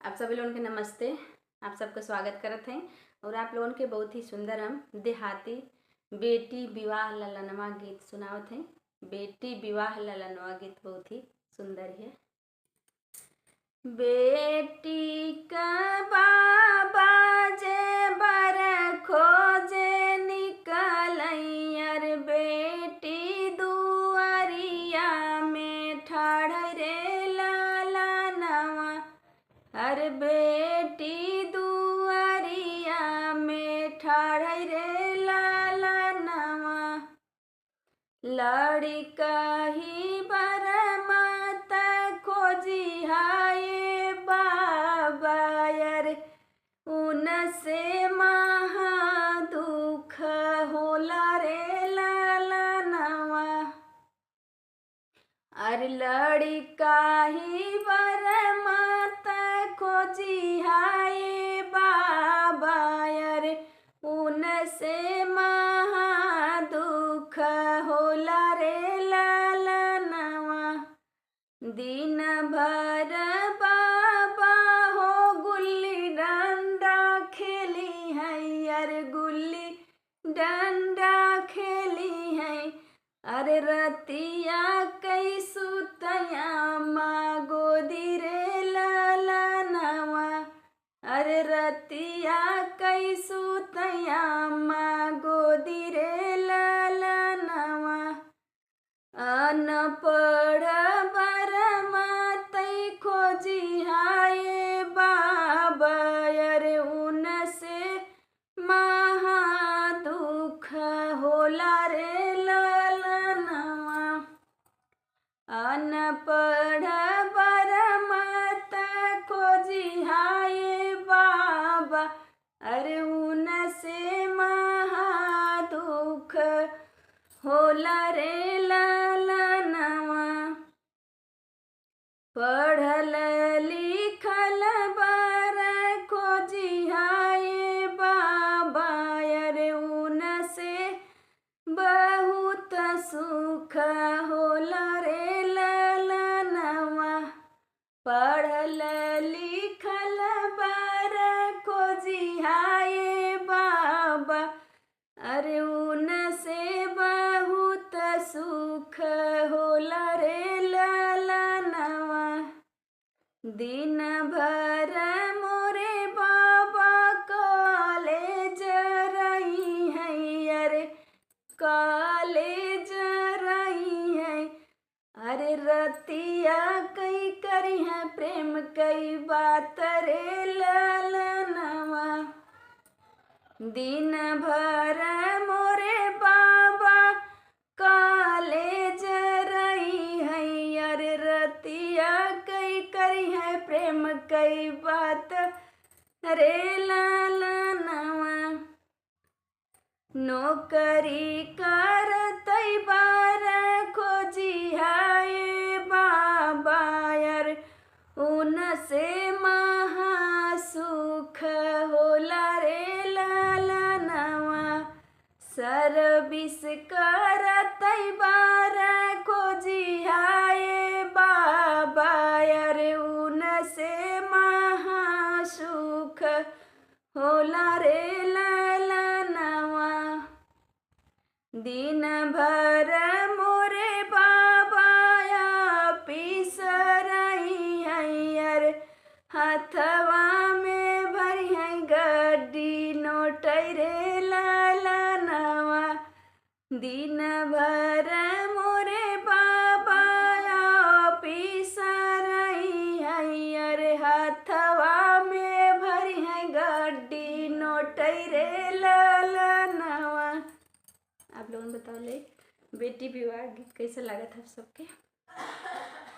आप सभी लोगों के नमस्ते। आप सबका स्वागत करते हैं और आप लोगों के बहुत ही सुंदर हम देहाती बेटी विवाह ललनवा गीत सुनावत हैं। बेटी विवाह ललनवा गीत बहुत ही सुंदर है। बेटी का बाबा जे बर खोजे निकलैयर, बेटी दुआरिया में ठाड़ रे ललनवा। हर बेटी दुआरिया में ठाड़ रे ललनवा। लड़का ही बरमत खोजी हाय बाबा यार, उनसे महा दुख होला रे ललनवा। अरे लड़का ही बरमत खोजी हाय बाबा यार, उनसे महा दुख होला रे ललनवा। दिन भर बाबा हो गुल्ली डंडा खेली है यार, गुल्ली डंडा खेली है। अरे रतिया कई सुतया माँ गोदी रे ललनवा। अरे रतिया कई सुतया माँ गोदी रे ललनवा। अनपढ़ बरमत खोजी हाय बाबा यार, उनसे महा दुख होला रे ललनवा। अनपढ़ बरमत खोजी हाय बाबा, अरे उनसे महा दुख होला रे ललनवा। पढ़ल लिखल बर खोजी हाय बाबा यार, उनसे बहुत सुख होला रे ललनवा। पढ़ल लिखल बर खोजी हाय बाबा, अरे उनसे बहुत सुख होला रे ललनवा। दिन भर मोरे बाबा कॉलेज रही है, अरे कॉलेज रही है। अरे रतिया कई करी है प्रेम कई बात रे ललनवा। दिन भर मोरे बाबा कॉलेज रही है, अरे रतिया कई करी है प्रेम कई बात रे ललनवा। नौकरी करतई बार खोजी हाय बाबा यार, उनसे महा सुख होला रे ललनवा। सर्विस करतई बार खोजी हाय बाबा यार, उनसे महा सुख होला रे ललनवा। दिन भर मोरे बाबा ऑफिस रही है, अरे हाथवा में भरी है गड्डी नोट रे ललनवा। दिन भर मोरे बाबा ऑफिस रही है, अरे हाथवा में भरी है गड्डी नोट रे ललनवा। आप लोगों ने बताओ ले बेटी विवाह गीत कैसा लगा था आप सबके।